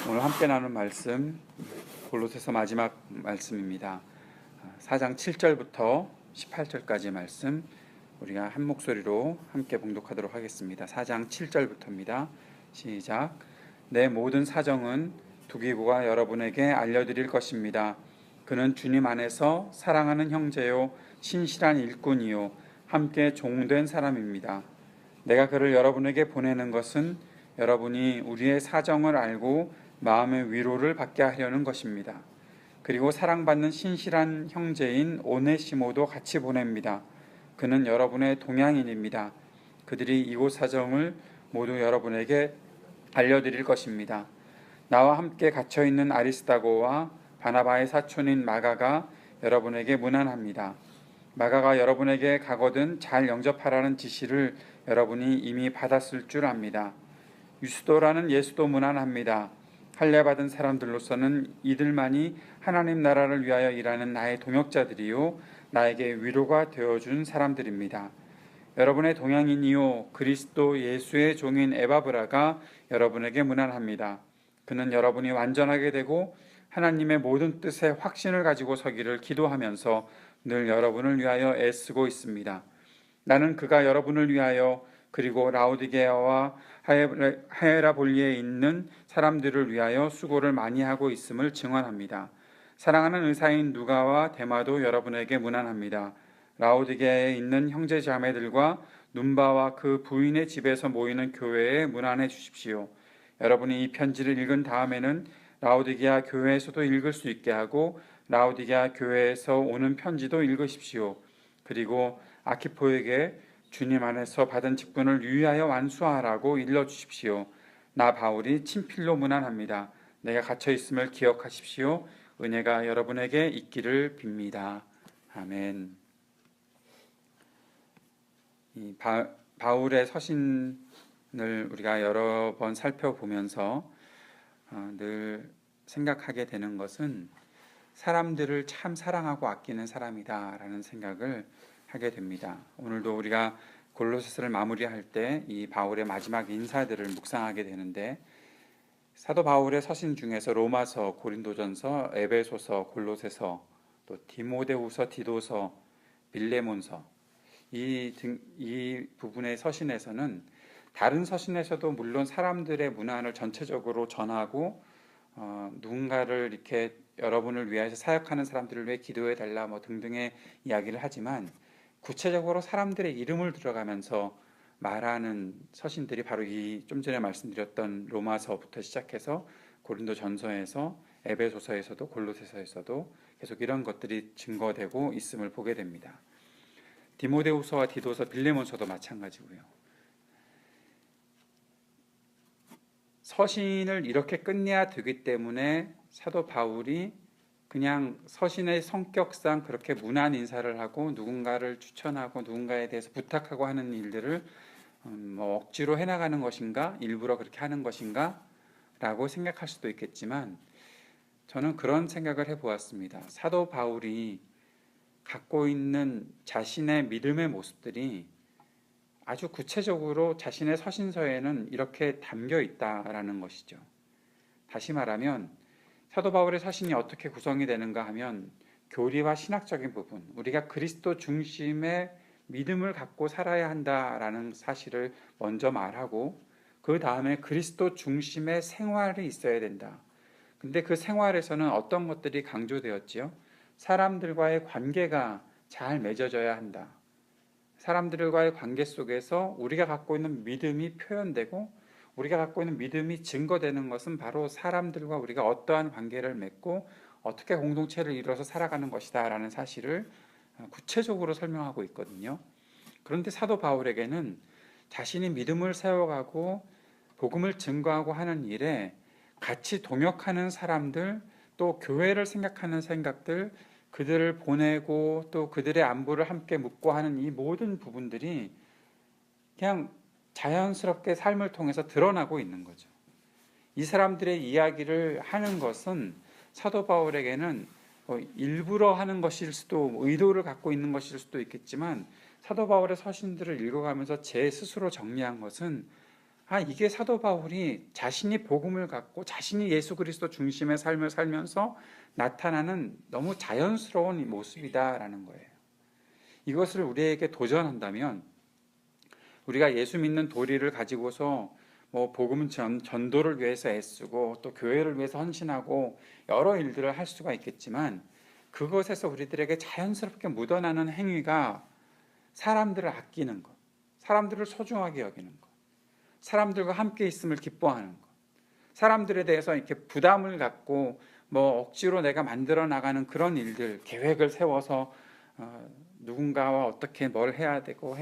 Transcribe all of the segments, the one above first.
오늘 함께 나눌 말씀 골로새서 마지막 말씀입니다. 4장 7절부터 18절까지 말씀 우리가 한 목소리로 함께 봉독하도록 하겠습니다. 4장 7절부터입니다. 시작. 내 모든 사정은 두기고가 여러분에게 알려드릴 것입니다. 그는 주님 안에서 사랑하는 형제요 신실한 일꾼이요 함께 종된 사람입니다. 내가 그를 여러분에게 보내는 것은 여러분이 우리의 사정을 알고 마음의 위로를 받게 하려는 것입니다. 그리고 사랑받는 신실한 형제인 오네시모도 같이 보냅니다. 그는 여러분의 동양인입니다. 그들이 이곳 사정을 모두 여러분에게 알려드릴 것입니다. 나와 함께 갇혀있는 아리스다고와 바나바의 사촌인 마가가 여러분에게 문안합니다. 마가가 여러분에게 가거든 잘 영접하라는 지시를 여러분이 이미 받았을 줄 압니다. 유스도라는 예수도 문안합니다. 할례받은 사람들로서는 이들만이 하나님 나라를 위하여 일하는 나의 동역자들이요 나에게 위로가 되어준 사람들입니다. 여러분의 동양인이요 그리스도 예수의 종인 에바브라가 여러분에게 문안합니다. 그는 여러분이 완전하게 되고 하나님의 모든 뜻에 확신을 가지고 서기를 기도하면서 늘 여러분을 위하여 애쓰고 있습니다. 나는 그가 여러분을 위하여 그리고 라오디게아와 하에라볼리에 있는 사람들을 위하여 수고를 많이 하고 있음을 증언합니다. 사랑하는 의사인 누가와 데마도 여러분에게 문안합니다. 라오디게아에 있는 형제 자매들과 눈바와 그 부인의 집에서 모이는 교회에 문안해 주십시오. 여러분이 이 편지를 읽은 다음에는 라오디게아 교회에서도 읽을 수 있게 하고 라오디게아 교회에서 오는 편지도 읽으십시오. 그리고 아키포에게 주님 안에서 받은 직분을 유의하여 완수하라고 일러주십시오. 나 바울이 친필로 문안합니다. 내가 갇혀있음을 기억하십시오. 은혜가 여러분에게 있기를 빕니다. 아멘. 이 바울의 서신을 우리가 여러 번 살펴보면서 늘 생각하게 되는 것은 사람들을 참 사랑하고 아끼는 사람이다라는 생각을 하게 됩니다. 오늘도 우리가 골로새서를 마무리할 때 이 바울의 마지막 인사들을 묵상하게 되는데 사도 바울의 서신 중에서 로마서, 고린도전서, 에베소서, 골로새서, 또 디모데후서, 디도서, 빌레몬서 이 부분의 서신에서는 다른 서신에서도 물론 사람들의 문안을 전체적으로 전하고 누군가를 이렇게 여러분을 위해서 사역하는 사람들을 위해 기도해 달라 뭐 등등의 이야기를 하지만 구체적으로 사람들의 이름을 들어가면서 말하는 서신들이 바로 이 좀 전에 말씀드렸던 로마서부터 시작해서 고린도전서에서 에베소서에서도 골로새서에서도 계속 이런 것들이 증거되고 있음을 보게 됩니다. 디모데후서와 디도서, 빌레몬서도 마찬가지고요. 서신을 이렇게 끝내야 되기 때문에 사도 바울이 그냥 서신의 성격상 그렇게 문안 인사를 하고 누군가를 추천하고 누군가에 대해서 부탁하고 하는 일들을 억지로 해나가는 것인가, 일부러 그렇게 하는 것인가 라고 생각할 수도 있겠지만 저는 그런 생각을 해보았습니다. 사도 바울이 갖고 있는 자신의 믿음의 모습들이 아주 구체적으로 자신의 서신서에는 이렇게 담겨 있다라는 것이죠. 다시 말하면 사도 바울의 서신이 어떻게 구성이 되는가 하면 교리와 신학적인 부분, 우리가 그리스도 중심의 믿음을 갖고 살아야 한다라는 사실을 먼저 말하고 그 다음에 그리스도 중심의 생활이 있어야 된다. 근데 그 생활에서는 어떤 것들이 강조되었지요? 사람들과의 관계가 잘 맺어져야 한다. 사람들과의 관계 속에서 우리가 갖고 있는 믿음이 표현되고 우리가 갖고 있는 믿음이 증거되는 것은 바로 사람들과 우리가 어떠한 관계를 맺고 어떻게 공동체를 이루어서 살아가는 것이다 라는 사실을 구체적으로 설명하고 있거든요. 그런데 사도 바울에게는 자신이 믿음을 세워가고 복음을 증거하고 하는 일에 같이 동역하는 사람들, 또 교회를 생각하는 생각들, 그들을 보내고 또 그들의 안부를 함께 묻고 하는 이 모든 부분들이 그냥 자연스럽게 삶을 통해서 드러나고 있는 거죠. 이 사람들의 이야기를 하는 것은 사도 바울에게는 일부러 하는 것일 수도, 의도를 갖고 있는 것일 수도 있겠지만 사도 바울의 서신들을 읽어가면서 제 스스로 정리한 것은 이게 사도 바울이 자신이 복음을 갖고 자신이 예수 그리스도 중심의 삶을 살면서 나타나는 너무 자연스러운 모습이다라는 거예요. 이것을 우리에게 도전한다면, 우리가 예수 믿는 도리를 가지고서 복음 전도를 위해서 애쓰고 또 교회를 위해서 헌신하고 여러 일들을 할 수가 있겠지만, 그것에서 우리들에게 자연스럽게 묻어나는 행위가 사람들을 아끼는 것, 사람들을 소중하게 여기는 것, 사람들과 함께 있음을 기뻐하는 것, 사람들에 대해서 이렇게 부담을 갖고 억지로 내가 만들어 나가는 그런 일들, 계획을 세워서 누군가와 어떻게 뭘 해야 되고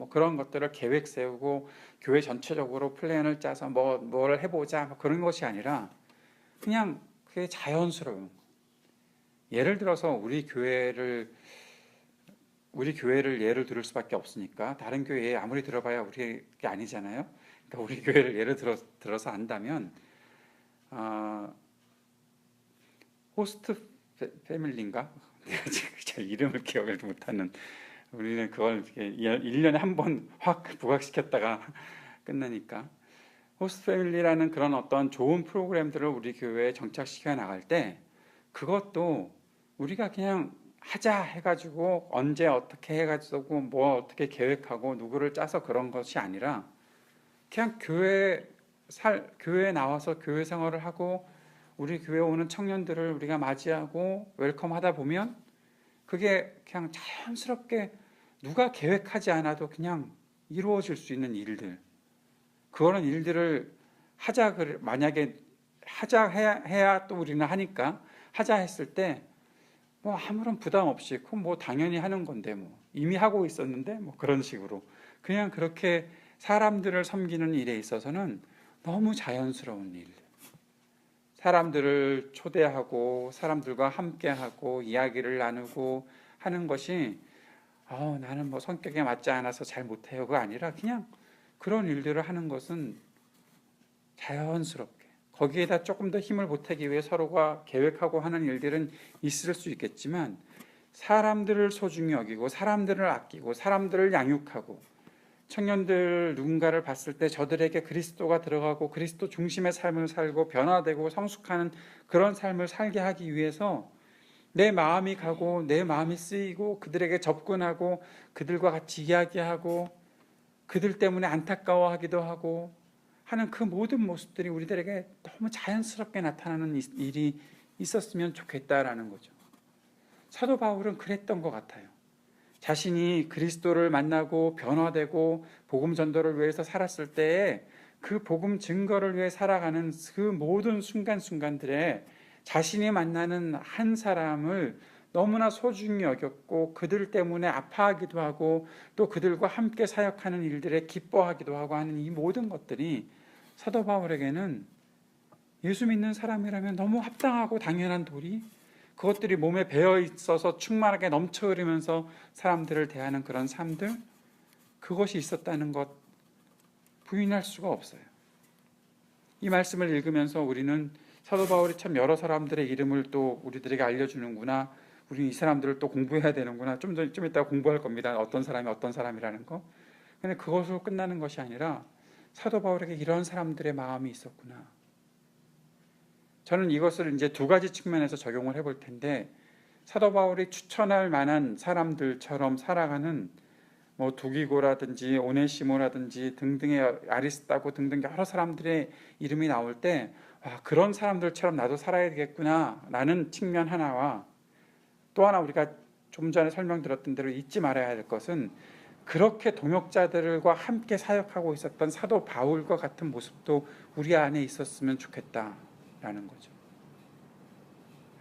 그런 것들을 계획 세우고 교회 전체적으로 플랜을 짜서 뭘 해보자 그런 것이 아니라 그냥 그게 자연스러운 것. 예를 들어서 우리 교회를 예를 들을 수밖에 없으니까, 다른 교회에 아무리 들어봐야 우리 게 아니잖아요. 그러니까 우리 교회를 예를 들어서 안다면 호스트 패밀리인가? 내가 지금 잘 이름을 기억을 못하는, 우리는 그걸 1년에 한 번 확 부각시켰다가 끝나니까, 호스트 패밀리라는 그런 어떤 좋은 프로그램들을 우리 교회에 정착시켜 나갈 때, 그것도 우리가 그냥 하자 해가지고 언제 어떻게 해가지고 어떻게 계획하고 누구를 짜서 그런 것이 아니라, 그냥 교회에 나와서 교회 생활을 하고 우리 교회 오는 청년들을 우리가 맞이하고 웰컴하다 보면 그게 그냥 자연스럽게 누가 계획하지 않아도 그냥 이루어질 수 있는 일들, 그거는 일들을 만약에 하자 해야 또 우리는 하니까, 하자 했을 때 아무런 부담 없이 그럼 당연히 하는 건데 이미 하고 있었는데 그런 식으로 그냥 그렇게 사람들을 섬기는 일에 있어서는 너무 자연스러운 일, 사람들을 초대하고 사람들과 함께하고 이야기를 나누고 하는 것이 나는 성격에 맞지 않아서 잘 못해요, 그거 아니라 그냥 그런 일들을 하는 것은 자연스럽게, 거기에다 조금 더 힘을 보태기 위해 서로가 계획하고 하는 일들은 있을 수 있겠지만, 사람들을 소중히 여기고 사람들을 아끼고 사람들을 양육하고, 청년들 누군가를 봤을 때 저들에게 그리스도가 들어가고 그리스도 중심의 삶을 살고 변화되고 성숙하는 그런 삶을 살게 하기 위해서 내 마음이 가고 내 마음이 쓰이고 그들에게 접근하고 그들과 같이 이야기하고 그들 때문에 안타까워하기도 하고 하는 그 모든 모습들이 우리들에게 너무 자연스럽게 나타나는 일이 있었으면 좋겠다라는 거죠. 사도 바울은 그랬던 것 같아요. 자신이 그리스도를 만나고 변화되고 복음 전도를 위해서 살았을 때에 그 복음 증거를 위해 살아가는 그 모든 순간순간들에 자신이 만나는 한 사람을 너무나 소중히 여겼고 그들 때문에 아파하기도 하고 또 그들과 함께 사역하는 일들에 기뻐하기도 하고 하는 이 모든 것들이 사도 바울에게는 예수 믿는 사람이라면 너무 합당하고 당연한 도리, 그것들이 몸에 배어 있어서 충만하게 넘쳐 흐르면서 사람들을 대하는 그런 삶들, 그것이 있었다는 것 부인할 수가 없어요. 이 말씀을 읽으면서 우리는 사도 바울이 참 여러 사람들의 이름을 또 우리들에게 알려주는구나, 우리 이 사람들을 또 공부해야 되는구나, 좀 이따가 공부할 겁니다. 어떤 사람이 어떤 사람이라는 거. 근데 그것으로 끝나는 것이 아니라 사도 바울에게 이런 사람들의 마음이 있었구나. 저는 이것을 이제 두 가지 측면에서 적용을 해볼 텐데, 사도 바울이 추천할 만한 사람들처럼 살아가는 두기고라든지 오네시모라든지 등등의 아리스타고 등등 여러 사람들의 이름이 나올 때 그런 사람들처럼 나도 살아야 되겠구나라는 측면 하나와, 또 하나 우리가 좀 전에 설명드렸던 대로 잊지 말아야 할 것은 그렇게 동역자들과 함께 사역하고 있었던 사도 바울과 같은 모습도 우리 안에 있었으면 좋겠다라는 거죠.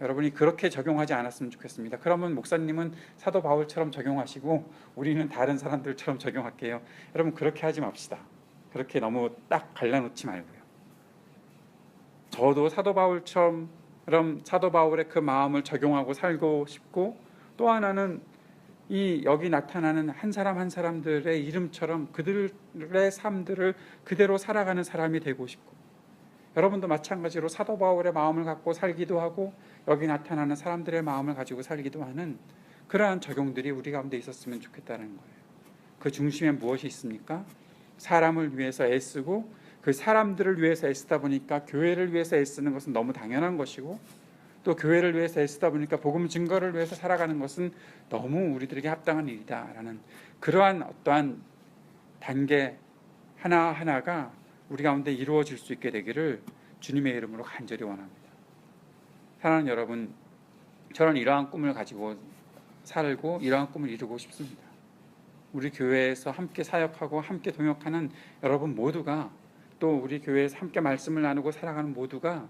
여러분이 그렇게 적용하지 않았으면 좋겠습니다. 그러면 목사님은 사도 바울처럼 적용하시고 우리는 다른 사람들처럼 적용할게요. 여러분 그렇게 하지 맙시다. 그렇게 너무 딱 갈라놓지 말고요. 저도 사도 바울처럼 사도 바울의 그 마음을 적용하고 살고 싶고, 또 하나는 여기 나타나는 한 사람 한 사람들의 이름처럼 그들의 삶들을 그대로 살아가는 사람이 되고 싶고, 여러분도 마찬가지로 사도 바울의 마음을 갖고 살기도 하고 여기 나타나는 사람들의 마음을 가지고 살기도 하는 그러한 적용들이 우리 가운데 있었으면 좋겠다는 거예요. 그 중심에 무엇이 있습니까? 사람을 위해서 애쓰고 그 사람들을 위해서 애쓰다 보니까 교회를 위해서 애쓰는 것은 너무 당연한 것이고, 또 교회를 위해서 애쓰다 보니까 복음 증거를 위해서 살아가는 것은 너무 우리들에게 합당한 일이다라는 그러한 어떠한 단계 하나하나가 우리 가운데 이루어질 수 있게 되기를 주님의 이름으로 간절히 원합니다. 사랑하는 여러분, 저는 이러한 꿈을 가지고 살고 이러한 꿈을 이루고 싶습니다. 우리 교회에서 함께 사역하고 함께 동역하는 여러분 모두가, 또 우리 교회에서 함께 말씀을 나누고 살아가는 모두가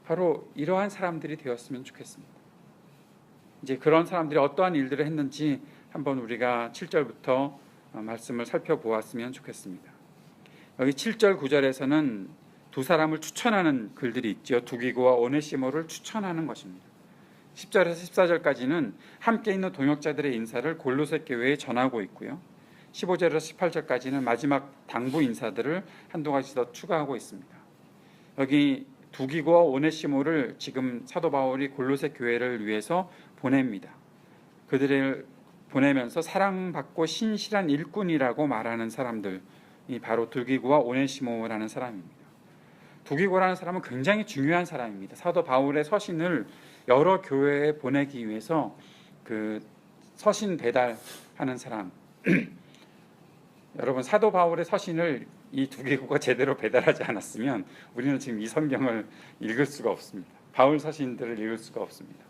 바로 이러한 사람들이 되었으면 좋겠습니다. 이제 그런 사람들이 어떠한 일들을 했는지 한번 우리가 7절부터 말씀을 살펴보았으면 좋겠습니다. 여기 7절 9절에서는 두 사람을 추천하는 글들이 있죠. 두기고와 오네시모를 추천하는 것입니다. 10절에서 14절까지는 함께 있는 동역자들의 인사를 골로새 교회에 전하고 있고요. 15절에서 18절까지는 마지막 당부 인사들을 한두 가지 더 추가하고 있습니다. 여기 두기고와 오네시모를 지금 사도 바울이 골로새 교회를 위해서 보냅니다. 그들을 보내면서 사랑받고 신실한 일꾼이라고 말하는 사람들이 바로 두기고와 오네시모라는 사람입니다. 두기고라는 사람은 굉장히 중요한 사람입니다. 사도 바울의 서신을 여러 교회에 보내기 위해서 그 서신 배달하는 사람. 여러분, 사도 바울의 서신을 이 두기고가 제대로 배달하지 않았으면 우리는 지금 이 성경을 읽을 수가 없습니다. 바울 서신들을 읽을 수가 없습니다.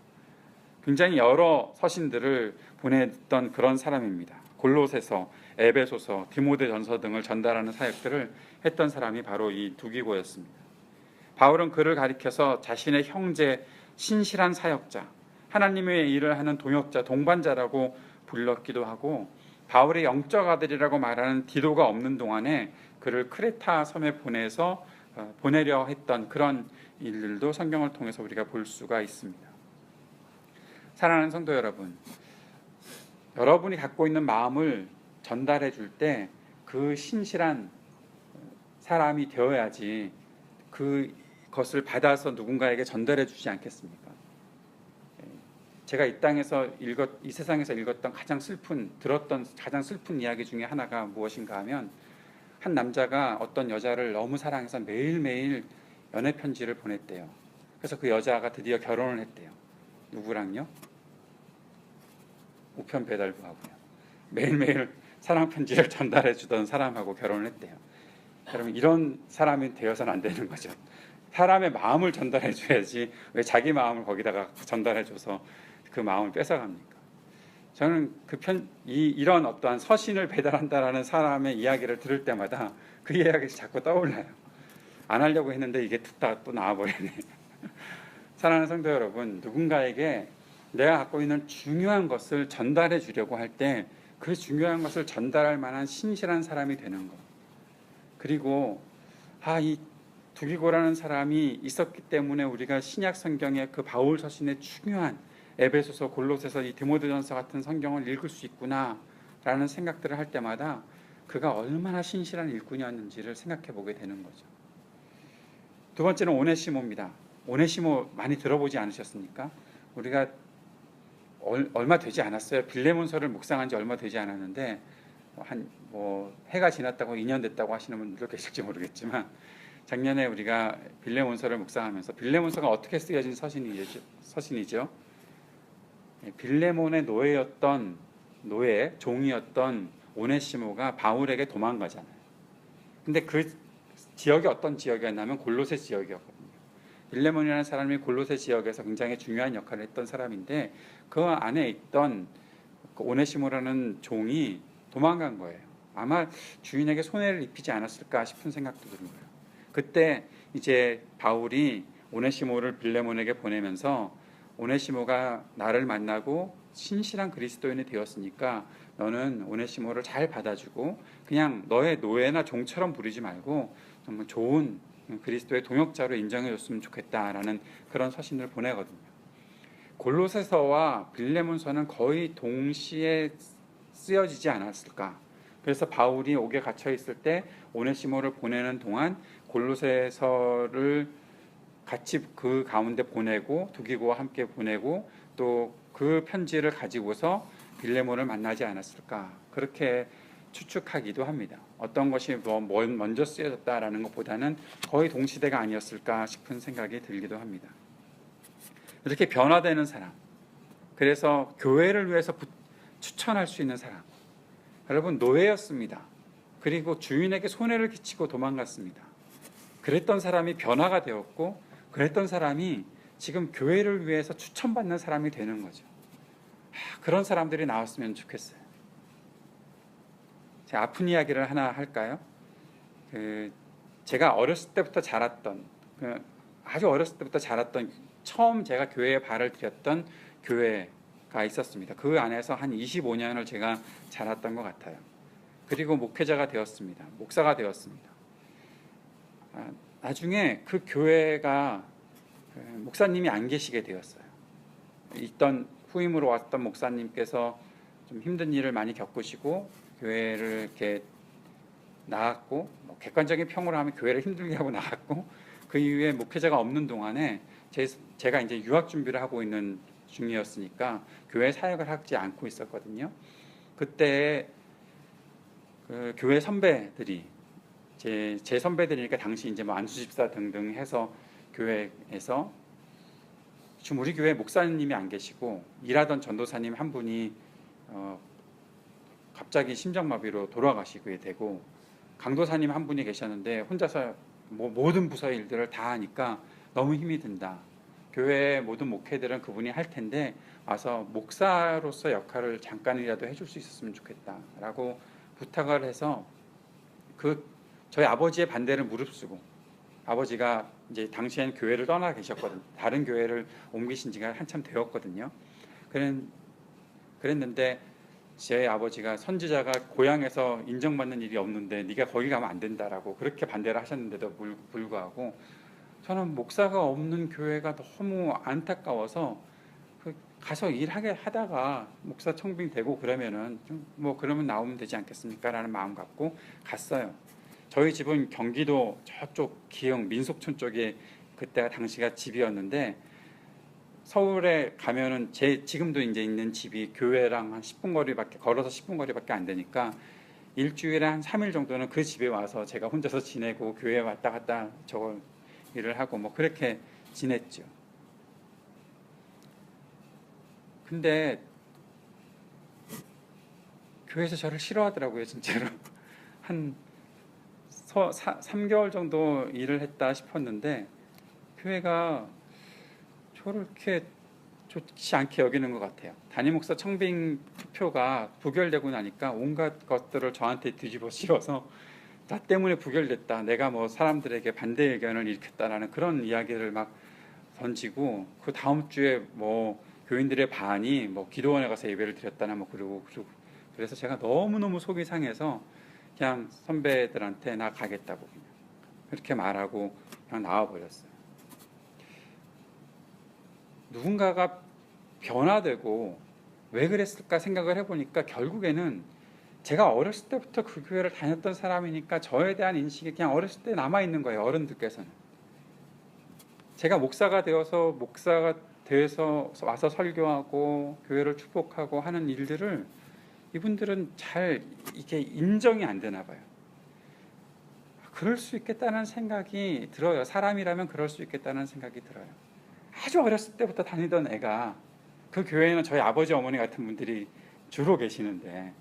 굉장히 여러 서신들을 보냈던 그런 사람입니다. 골로새서, 에베소서, 디모데전서 등을 전달하는 사역들을 했던 사람이 바로 이 두기고였습니다. 바울은 그를 가리켜서 자신의 형제, 신실한 사역자, 하나님의 일을 하는 동역자, 동반자라고 불렀기도 하고, 바울의 영적 아들이라고 말하는 디도가 없는 동안에 그를 크레타 섬에 보내려 했던 그런 일들도 성경을 통해서 우리가 볼 수가 있습니다. 사랑하는 성도 여러분, 여러분이 갖고 있는 마음을 전달해 줄 때 그 신실한 사람이 되어야지 그것을 받아서 누군가에게 전달해 주지 않겠습니까? 제가 이 땅에서 이 세상에서 읽었던 들었던 가장 슬픈 이야기 중에 하나가 무엇인가 하면, 한 남자가 어떤 여자를 너무 사랑해서 매일매일 연애 편지를 보냈대요. 그래서 그 여자가 드디어 결혼을 했대요. 누구랑요? 우편 배달부하고요. 매일매일 사랑 편지를 전달해 주던 사람하고 결혼을 했대요. 여러분, 이런 사람이 되어서는 안 되는 거죠. 사람의 마음을 전달해 줘야지 왜 자기 마음을 거기다가 전달해 줘서 그 마음을 뺏어갑니까? 저는 이런 어떠한 서신을 배달한다라는 사람의 이야기를 들을 때마다 그 이야기가 자꾸 떠올라요. 안 하려고 했는데 이게 듣다가 또 나와버리네. 사랑하는 성도 여러분, 누군가에게 내가 갖고 있는 중요한 것을 전달해 주려고 할 때 그 중요한 것을 전달할 만한 신실한 사람이 되는 것. 그리고 이 두기고라는 사람이 있었기 때문에 우리가 신약 성경의 그 바울 서신의 중요한 에베소서, 골로새서, 이 디모데전서 같은 성경을 읽을 수 있구나라는 생각들을 할 때마다 그가 얼마나 신실한 일꾼이었는지를 생각해 보게 되는 거죠. 두 번째는 오네시모입니다. 오네시모 많이 들어보지 않으셨습니까? 우리가 얼마 되지 않았어요. 빌레몬서를 묵상한 지 얼마 되지 않았는데 해가 지났다고 2년 됐다고 하시는 분들도 계실지 모르겠지만, 작년에 우리가 빌레몬서를 묵상하면서 빌레몬서가 어떻게 쓰여진 서신이죠. 빌레몬의 종이었던 오네시모가 바울에게 도망가잖아요. 근데 그 지역이 어떤 지역이었냐면 골로새 지역이었거든요. 빌레몬이라는 사람이 골로새 지역에서 굉장히 중요한 역할을 했던 사람인데, 그 안에 있던 오네시모라는 종이 도망간 거예요. 아마 주인에게 손해를 입히지 않았을까 싶은 생각도 드는 거예요. 그때 이제 바울이 오네시모를 빌레몬에게 보내면서, 오네시모가 나를 만나고 신실한 그리스도인이 되었으니까 너는 오네시모를 잘 받아주고 그냥 너의 노예나 종처럼 부르지 말고 정말 좋은 그리스도의 동역자로 인정해줬으면 좋겠다라는 그런 서신을 보내거든요. 골로새서와 빌레몬서는 거의 동시에 쓰여지지 않았을까. 그래서 바울이 옥에 갇혀 있을 때 오네시모를 보내는 동안 골로새서를 같이 그 가운데 보내고, 두기고와 함께 보내고, 또 그 편지를 가지고서 빌레몬을 만나지 않았을까. 그렇게 추측하기도 합니다. 어떤 것이 먼저 쓰여졌다라는 것보다는 거의 동시대가 아니었을까 싶은 생각이 들기도 합니다. 이렇게 변화되는 사람, 그래서 교회를 위해서 추천할 수 있는 사람, 여러분 노예였습니다. 그리고 주인에게 손해를 끼치고 도망갔습니다. 그랬던 사람이 변화가 되었고, 그랬던 사람이 지금 교회를 위해서 추천받는 사람이 되는 거죠. 그런 사람들이 나왔으면 좋겠어요. 제가 아픈 이야기를 하나 할까요? 제가 어렸을 때부터 자랐던, 아주 어렸을 때부터 자랐던, 처음 제가 교회에 발을 들였던 교회가 있었습니다. 그 안에서 한 25년을 제가 자랐던 것 같아요. 그리고 목회자가 되었습니다. 목사가 되었습니다. 나중에 그 교회가 목사님이 안 계시게 되었어요. 있던 후임으로 왔던 목사님께서 좀 힘든 일을 많이 겪으시고 교회를 이렇게 나갔고, 객관적인 평으로 하면 교회를 힘들게 하고 나갔고, 그 이후에 목회자가 없는 동안에 제가 이제 유학 준비를 하고 있는 중이었으니까 교회 사역을 하지 않고 있었거든요. 그때 그 교회 선배들이 제 선배들이니까 당시 이제 뭐 안수집사 등등 해서 교회에서 지금 우리 교회 목사님이 안 계시고 일하던 전도사님 한 분이 갑자기 심장마비로 돌아가시게 되고, 강도사님 한 분이 계셨는데 혼자서 모든 부서의 일들을 다 하니까 너무 힘이 든다. 교회의 모든 목회들은 그분이 할 텐데 와서 목사로서 역할을 잠깐이라도 해줄 수 있었으면 좋겠다라고 부탁을 해서 저희 아버지의 반대를 무릅쓰고, 아버지가 이제 당시엔 교회를 떠나 계셨거든요. 다른 교회를 옮기신 지가 한참 되었거든요. 그랬는데 제 아버지가 선지자가 고향에서 인정받는 일이 없는데 네가 거기 가면 안 된다라고 그렇게 반대를 하셨는데도 불구하고 저는 목사가 없는 교회가 너무 안타까워서 가서 일하게 하다가 목사 청빙 되고 그러면은 그러면 나오면 되지 않겠습니까라는 마음 갖고 갔어요. 저희 집은 경기도 저쪽 기흥 민속촌 쪽에 그때가 당시가 집이었는데, 서울에 가면은 지금도 이제 있는 집이 교회랑 한 10분 거리밖에, 걸어서 10분 거리밖에 안 되니까 일주일에 한 3일 정도는 그 집에 와서 제가 혼자서 지내고 교회 왔다 갔다 저걸 일을 하고 그렇게 지냈죠. 근데 교회에서 저를 싫어하더라고요, 진짜로. 한 3개월 정도 일을 했다 싶었는데 교회가 저를 이렇게 좋지 않게 여기는 것 같아요. 담임 목사 청빙 투표가 부결되고 나니까 온갖 것들을 저한테 뒤집어 씌워서 나 때문에 부결됐다, 내가 사람들에게 반대 의견을 일으켰다라는 그런 이야기를 막 던지고, 그 다음 주에 교인들의 반이 기도원에 가서 예배를 드렸다나 그러고 그래서 제가 너무너무 속이 상해서 그냥 선배들한테 나 가겠다고 그냥 그렇게 말하고 그냥 나와버렸어요. 누군가가 변화되고 왜 그랬을까 생각을 해보니까 결국에는 제가 어렸을 때부터 그 교회를 다녔던 사람이니까 저에 대한 인식이 그냥 어렸을 때 남아있는 거예요. 어른들께서는. 제가 목사가 되어서 와서 설교하고 교회를 축복하고 하는 일들을 이분들은 잘 이게 인정이 안 되나 봐요. 그럴 수 있겠다는 생각이 들어요. 사람이라면 그럴 수 있겠다는 생각이 들어요. 아주 어렸을 때부터 다니던 애가, 그 교회에는 저희 아버지 어머니 같은 분들이 주로 계시는데,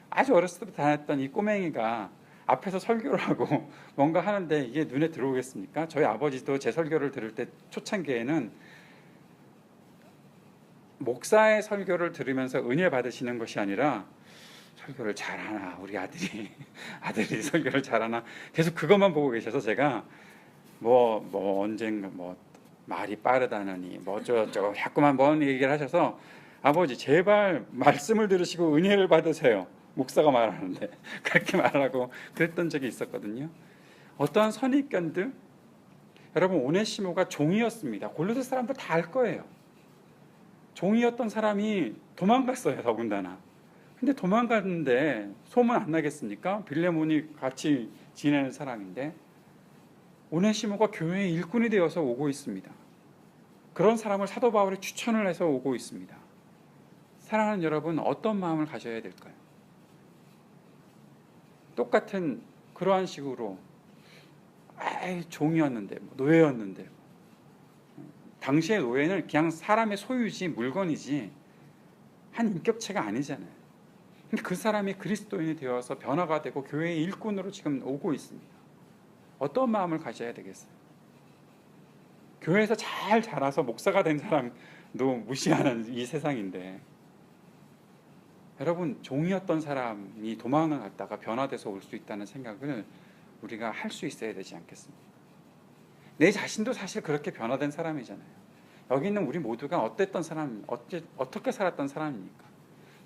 아주 어렸을 때부터 다녔던 이 꼬맹이가 앞에서 설교를 하고 뭔가 하는데 이게 눈에 들어오겠습니까? 저희 아버지도 제 설교를 들을 때 초창기에는 목사의 설교를 들으면서 은혜 받으시는 것이 아니라 설교를 잘하나 우리 아들이 설교를 잘하나 계속 그것만 보고 계셔서 제가 언젠가 말이 빠르다느니 저쩌고 자꾸만 뭔 얘기를 하셔서, 아버지 제발 말씀을 들으시고 은혜를 받으세요, 목사가 말하는데 그렇게 말하고 그랬던 적이 있었거든요. 어떠한 선입견들, 여러분 오네시모가 종이었습니다. 골로새 사람들 다 알 거예요. 종이었던 사람이 도망갔어요, 더군다나. 근데 도망갔는데 소문 안 나겠습니까? 빌레몬이 같이 지내는 사람인데 오네시모가 교회의 일꾼이 되어서 오고 있습니다. 그런 사람을 사도 바울이 추천을 해서 오고 있습니다. 사랑하는 여러분, 어떤 마음을 가져야 될까요? 똑같은 그러한 식으로 종이었는데 노예였는데, 당시의 노예는 그냥 사람의 소유지, 물건이지 한 인격체가 아니잖아요. 근데 그 사람이 그리스도인이 되어서 변화가 되고 교회의 일꾼으로 지금 오고 있습니다. 어떤 마음을 가져야 되겠어요? 교회에서 잘 자라서 목사가 된 사람도 무시하는 이 세상인데, 여러분, 종이었던 사람이 도망을 갔다가 변화돼서 올 수 있다는 생각을 우리가 할 수 있어야 되지 않겠습니까? 내 자신도 사실 그렇게 변화된 사람이잖아요. 여기 있는 우리 모두가 어땠던 사람, 어떻게 살았던 사람입니까?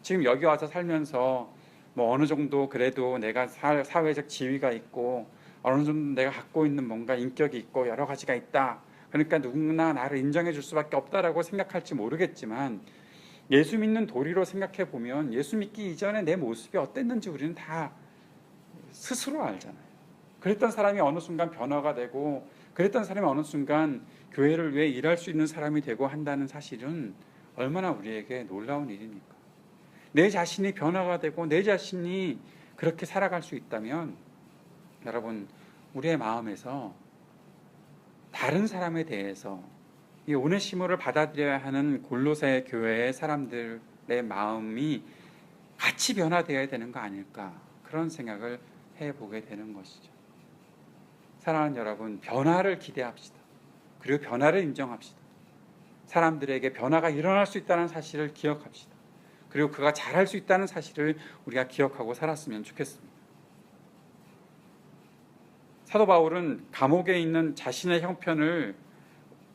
지금 여기 와서 살면서 뭐 어느 정도 그래도 내가 사회적 지위가 있고 어느 정도 내가 갖고 있는 뭔가 인격이 있고 여러 가지가 있다, 그러니까 누구나 나를 인정해 줄 수밖에 없다라고 생각할지 모르겠지만, 예수 믿는 도리로 생각해 보면 예수 믿기 이전에 내 모습이 어땠는지 우리는 다 스스로 알잖아요. 그랬던 사람이 어느 순간 변화가 되고, 그랬던 사람이 어느 순간 교회를 위해 일할 수 있는 사람이 되고 한다는 사실은 얼마나 우리에게 놀라운 일입니까? 내 자신이 변화가 되고 내 자신이 그렇게 살아갈 수 있다면, 여러분, 우리의 마음에서 다른 사람에 대해서 이 오네시모를 받아들여야 하는 골로새 교회의 사람들의 마음이 같이 변화되어야 되는 거 아닐까, 그런 생각을 해보게 되는 것이죠. 사랑하는 여러분, 변화를 기대합시다. 그리고 변화를 인정합시다. 사람들에게 변화가 일어날 수 있다는 사실을 기억합시다. 그리고 그가 잘할 수 있다는 사실을 우리가 기억하고 살았으면 좋겠습니다. 사도 바울은 감옥에 있는 자신의 형편을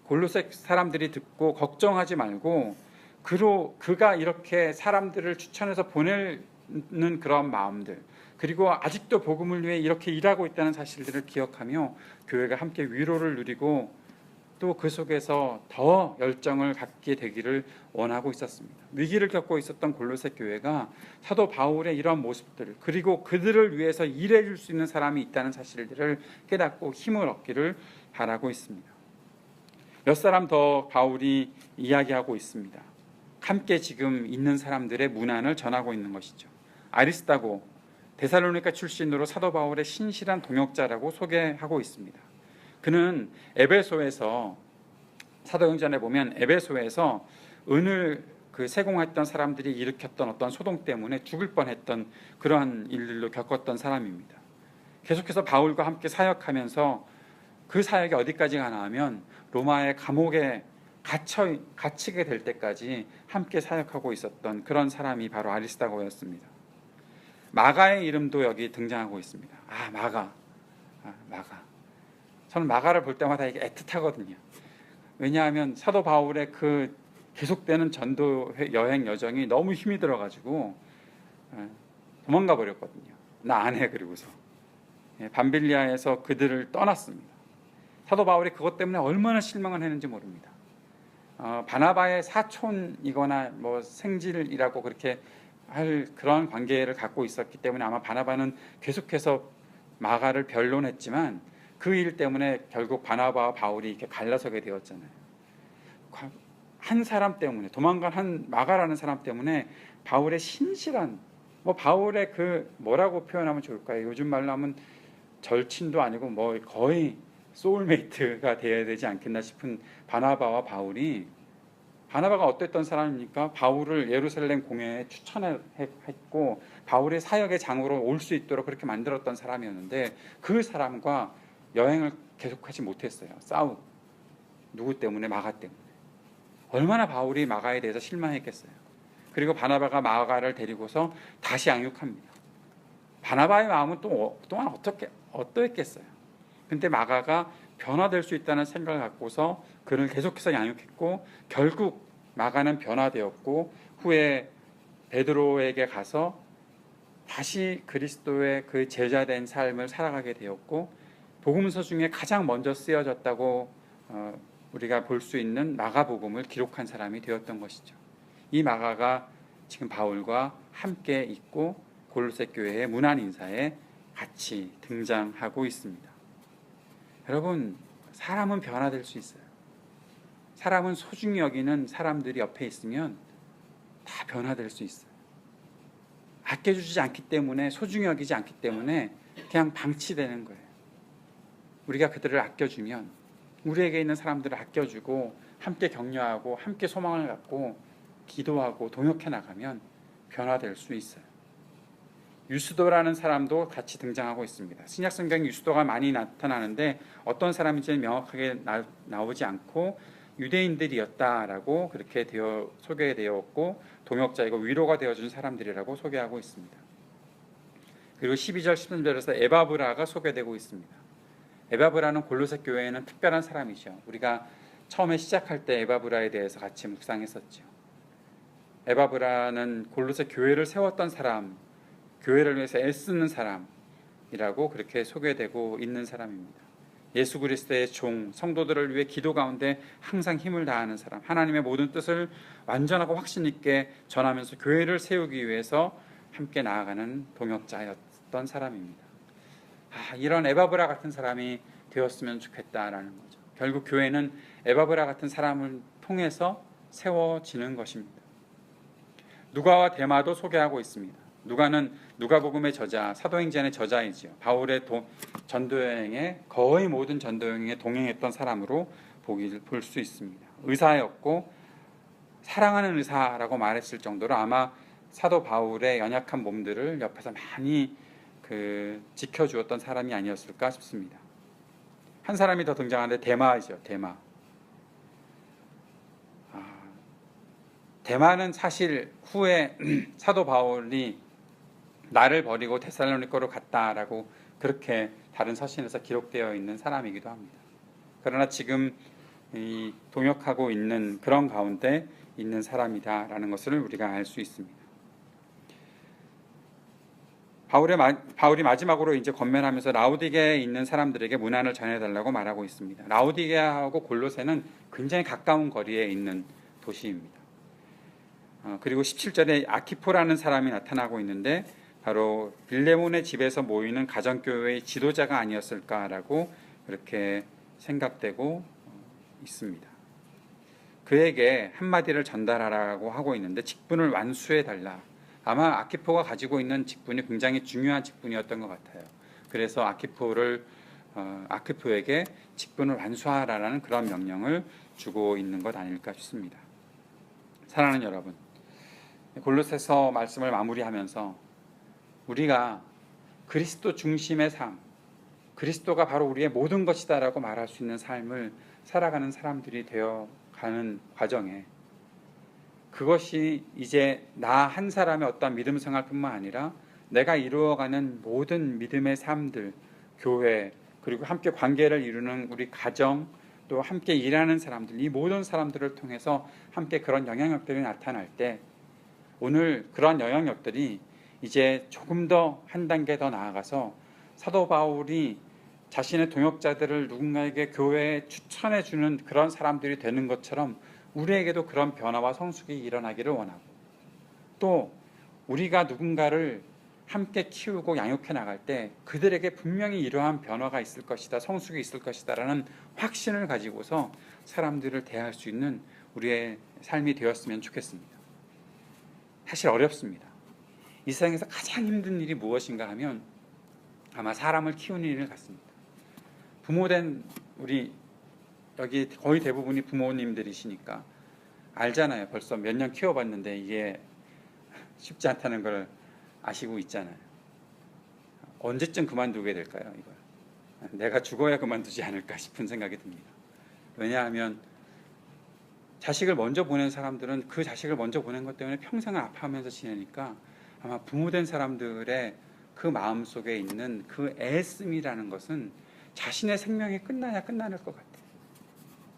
골로새 사람들이 듣고 걱정하지 말고, 그가 이렇게 사람들을 추천해서 보내는 그런 마음들, 그리고 아직도 복음을 위해 이렇게 일하고 있다는 사실들을 기억하며 교회가 함께 위로를 누리고 또 그 속에서 더 열정을 갖게 되기를 원하고 있었습니다. 위기를 겪고 있었던 골로새 교회가 사도 바울의 이런 모습들, 그리고 그들을 위해서 일해 줄 수 있는 사람이 있다는 사실들을 깨닫고 힘을 얻기를 바라고 있습니다. 몇 사람 더 바울이 이야기하고 있습니다. 함께 지금 있는 사람들의 문안을 전하고 있는 것이죠. 아리스다고, 데살로니가 출신으로 사도 바울의 신실한 동역자라고 소개하고 있습니다. 그는 에베소에서, 사도행전에 보면 에베소에서 은을 세공했던 사람들이 일으켰던 어떤 소동 때문에 죽을 뻔했던 그러한 일들로 겪었던 사람입니다. 계속해서 바울과 함께 사역하면서 그 사역이 어디까지 가나 하면 로마의 감옥에 갇히게 될 때까지 함께 사역하고 있었던 그런 사람이 바로 아리스다고였습니다. 마가의 이름도 여기 등장하고 있습니다. 마가. 저는 마가를 볼 때마다 이게 애틋하거든요. 왜냐하면 사도 바울의 그 계속되는 전도 여행 여정이 너무 힘이 들어가지고 도망가 버렸거든요. 나 안 해. 그리고서 밤빌리아에서 그들을 떠났습니다. 사도 바울이 그것 때문에 얼마나 실망을 했는지 모릅니다. 바나바의 사촌이거나 뭐 생질이라고 그렇게 할 그런 관계를 갖고 있었기 때문에 아마 바나바는 계속해서 마가를 변론했지만 그 일 때문에 결국 바나바와 바울이 이렇게 갈라서게 되었잖아요. 한 사람 때문에, 도망간 한 마가라는 사람 때문에 바울의 신실한, 바울의 뭐라고 표현하면 좋을까요? 요즘 말로 하면 절친도 아니고 거의 소울메이트가 되어야 되지 않겠나 싶은 바나바와 바울이, 바나바가 어땠던 사람입니까? 바울을 예루살렘 공회에 추천했고 바울의 사역의 장으로 올 수 있도록 그렇게 만들었던 사람이었는데, 그 사람과 여행을 계속하지 못했어요. 싸우고. 누구 때문에? 마가 때문에. 얼마나 바울이 마가에 대해서 실망했겠어요. 그리고 바나바가 마가를 데리고서 다시 양육합니다. 바나바의 마음은 또 그동안 어떠했겠어요. 근데 마가가 변화될 수 있다는 생각을 갖고서 그를 계속해서 양육했고, 결국 마가는 변화되었고 후에 베드로에게 가서 다시 그리스도의 그 제자된 삶을 살아가게 되었고, 복음서 중에 가장 먼저 쓰여졌다고 우리가 볼 수 있는 마가복음을 기록한 사람이 되었던 것이죠. 이 마가가 지금 바울과 함께 있고 골로새 교회의 문안 인사에 같이 등장하고 있습니다. 여러분, 사람은 변화될 수 있어요. 사람은 소중히 여기는 사람들이 옆에 있으면 다 변화될 수 있어요. 아껴주지 않기 때문에, 소중히 여기지 않기 때문에 그냥 방치되는 거예요. 우리가 그들을 아껴주면, 우리에게 있는 사람들을 아껴주고 함께 격려하고 함께 소망을 갖고 기도하고 동역해 나가면 변화될 수 있어요. 유스도라는 사람도 같이 등장하고 있습니다. 신약성경 유스도가 많이 나타나는데 어떤 사람인지는 명확하게 나오지 않고 유대인들이었다라고 그렇게 소개되었고, 동역자이고 위로가 되어준 사람들이라고 소개하고 있습니다. 그리고 12절 13절에서 에바브라가 소개되고 있습니다. 에바브라는 골로새 교회에는 특별한 사람이죠. 우리가 처음에 시작할 때 에바브라에 대해서 같이 묵상했었죠. 에바브라는 골로새 교회를 세웠던 사람, 교회를 위해서 애쓰는 사람이라고 그렇게 소개되고 있는 사람입니다. 예수 그리스도의 종, 성도들을 위해 기도 가운데 항상 힘을 다하는 사람, 하나님의 모든 뜻을 완전하고 확신 있게 전하면서 교회를 세우기 위해서 함께 나아가는 동역자였던 사람입니다. 이런 에바브라 같은 사람이 되었으면 좋겠다라는 거죠. 결국 교회는 에바브라 같은 사람을 통해서 세워지는 것입니다. 누가와 데마도 소개하고 있습니다. 누가는 누가복음의 저자, 사도행전의 저자이지요. 바울의 전도여행에, 거의 모든 전도여행에 동행했던 사람으로 볼 수 있습니다. 의사였고 사랑하는 의사라고 말했을 정도로 아마 사도 바울의 연약한 몸들을 옆에서 많이 지켜주었던 사람이 아니었을까 싶습니다. 한 사람이 더 등장하는데 데마이죠. 데마는 사실 후에 사도 바울이 나를 버리고 데살로니가로 갔다라고 그렇게 다른 서신에서 기록되어 있는 사람이기도 합니다. 그러나 지금 이 동역하고 있는 그런 가운데 있는 사람이다라는 것을 우리가 알 수 있습니다. 바울이 마지막으로 이제 권면하면서 라우디게에 있는 사람들에게 문안을 전해달라고 말하고 있습니다. 라우디게하고 골로새는 굉장히 가까운 거리에 있는 도시입니다. 그리고 17절에 아키포라는 사람이 나타나고 있는데 바로 빌레몬의 집에서 모이는 가정교회의 지도자가 아니었을까라고 그렇게 생각되고 있습니다. 그에게 한마디를 전달하라고 하고 있는데 직분을 완수해달라. 아마 아키포가 가지고 있는 직분이 굉장히 중요한 직분이었던 것 같아요. 그래서 아키포에게 직분을 완수하라는 그런 명령을 주고 있는 것 아닐까 싶습니다. 사랑하는 여러분, 골로새서 말씀을 마무리하면서 우리가 그리스도 중심의 삶, 그리스도가 바로 우리의 모든 것이다라고 말할 수 있는 삶을 살아가는 사람들이 되어가는 과정에 그것이 이제 나 한 사람의 어떤 믿음 생활뿐만 아니라 내가 이루어가는 모든 믿음의 삶들, 교회, 그리고 함께 관계를 이루는 우리 가정, 또 함께 일하는 사람들, 이 모든 사람들을 통해서 함께 그런 영향력들이 나타날 때 오늘 그런 영향력들이 이제 조금 더 한 단계 더 나아가서 사도 바울이 자신의 동역자들을 누군가에게 교회에 추천해 주는 그런 사람들이 되는 것처럼 우리에게도 그런 변화와 성숙이 일어나기를 원하고, 또 우리가 누군가를 함께 키우고 양육해 나갈 때 그들에게 분명히 이러한 변화가 있을 것이다, 성숙이 있을 것이다 라는 확신을 가지고서 사람들을 대할 수 있는 우리의 삶이 되었으면 좋겠습니다. 사실 어렵습니다. 이 세상에서 가장 힘든 일이 무엇인가 하면 아마 사람을 키우는 일 같습니다. 부모된 우리 여기 거의 대부분이 부모님들이시니까 알잖아요. 벌써 몇 년 키워봤는데 이게 쉽지 않다는 걸 아시고 있잖아요. 언제쯤 그만두게 될까요? 이걸 내가 죽어야 그만두지 않을까 싶은 생각이 듭니다. 왜냐하면 자식을 먼저 보낸 사람들은 그 자식을 먼저 보낸 것 때문에 평생을 아파하면서 지내니까 아마 부모된 사람들의 그 마음속에 있는 그 애씀이라는 것은 자신의 생명이 끝나야 끝나는 것 같아요.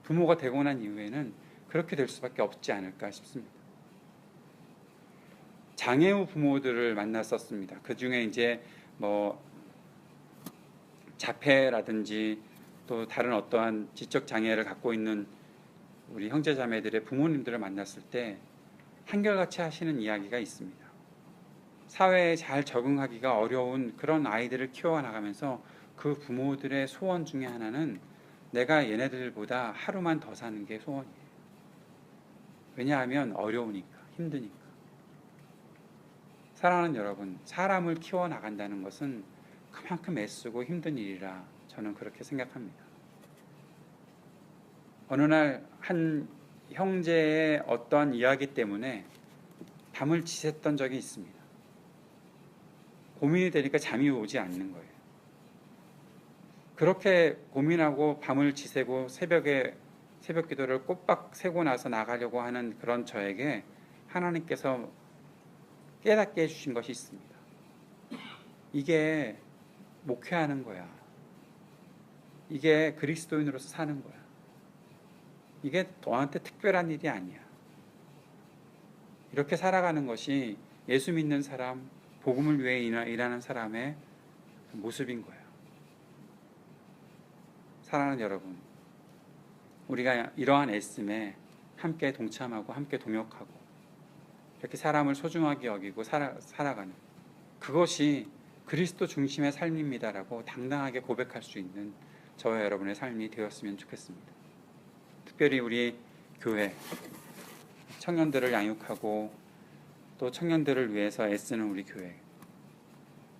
부모가 되고 난 이후에는 그렇게 될 수밖에 없지 않을까 싶습니다. 장애 후 부모들을 만났었습니다. 그 중에 이제 자폐라든지 또 다른 어떠한 지적 장애를 갖고 있는 우리 형제자매들의 부모님들을 만났을 때 한결같이 하시는 이야기가 있습니다. 사회에 잘 적응하기가 어려운 그런 아이들을 키워나가면서 그 부모들의 소원 중에 하나는 내가 얘네들보다 하루만 더 사는 게 소원이에요. 왜냐하면 어려우니까, 힘드니까. 사랑하는 여러분, 사람을 키워 나간다는 것은 그만큼 애쓰고 힘든 일이라 저는 그렇게 생각합니다. 어느 날 한 형제의 어떠한 이야기 때문에 밤을 지샜던 적이 있습니다. 고민이 되니까 잠이 오지 않는 거예요. 그렇게 고민하고 밤을 지새고 새벽 기도를 꼬박 새고 나서 나가려고 하는 그런 저에게 하나님께서 깨닫게 해주신 것이 있습니다. 이게 목회하는 거야. 이게 그리스도인으로서 사는 거야. 이게 너한테 특별한 일이 아니야. 이렇게 살아가는 것이 예수 믿는 사람, 복음을 위해 일하는 사람의 모습인 거예요. 사랑하는 여러분, 우리가 이러한 애씀에 함께 동참하고 함께 동역하고 이렇게 사람을 소중하게 여기고 살아가는 그것이 그리스도 중심의 삶입니다라고 당당하게 고백할 수 있는 저와 여러분의 삶이 되었으면 좋겠습니다. 특별히 우리 교회 청년들을 양육하고 또 청년들을 위해서 애쓰는 우리 교회,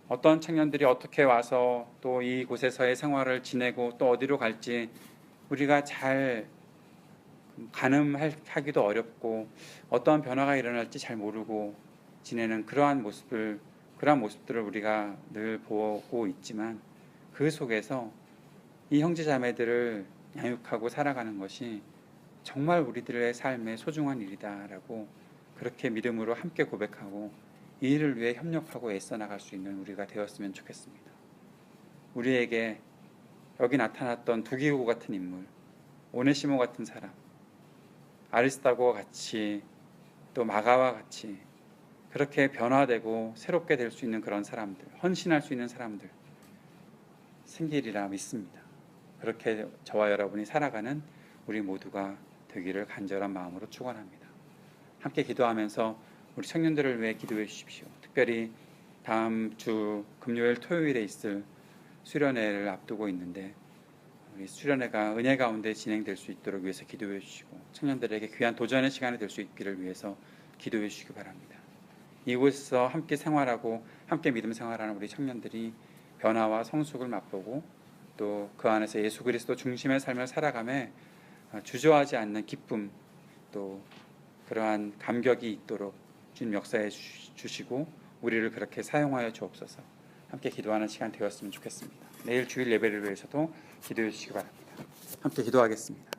어떤 청년들이 어떻게 와서 또 이곳에서의 생활을 지내고 또 어디로 갈지 우리가 잘 가늠하기도 어렵고 어떠한 변화가 일어날지 잘 모르고 지내는 그러한 모습들을 우리가 늘 보고 있지만 그 속에서 이 형제 자매들을 양육하고 살아가는 것이 정말 우리들의 삶의 소중한 일이다라고 그렇게 믿음으로 함께 고백하고 이 일을 위해 협력하고 애써 나갈 수 있는 우리가 되었으면 좋겠습니다. 우리에게 여기 나타났던 두기고 같은 인물, 오네시모 같은 사람, 아리스타고와 같이 또 마가와 같이 그렇게 변화되고 새롭게 될 수 있는 그런 사람들, 헌신할 수 있는 사람들 생기리라 믿습니다. 그렇게 저와 여러분이 살아가는 우리 모두가 되기를 간절한 마음으로 축원합니다. 함께 기도하면서 우리 청년들을 위해 기도해 주십시오. 특별히 다음 주 금요일 토요일에 있을 수련회를 앞두고 있는데 우리 수련회가 은혜 가운데 진행될 수 있도록 위해서 기도해 주시고 청년들에게 귀한 도전의 시간이 될 수 있기를 위해서 기도해 주시기 바랍니다. 이곳에서 함께 생활하고 함께 믿음 생활하는 우리 청년들이 변화와 성숙을 맛보고 또 그 안에서 예수 그리스도 중심의 삶을 살아가며 주저하지 않는 기쁨 또 그러한 감격이 있도록 주님 역사해 주시고 우리를 그렇게 사용하여 주옵소서. 함께 기도하는 시간 되었으면 좋겠습니다. 내일 주일 예배를 위해서도 기도해 주시기 바랍니다. 함께 기도하겠습니다.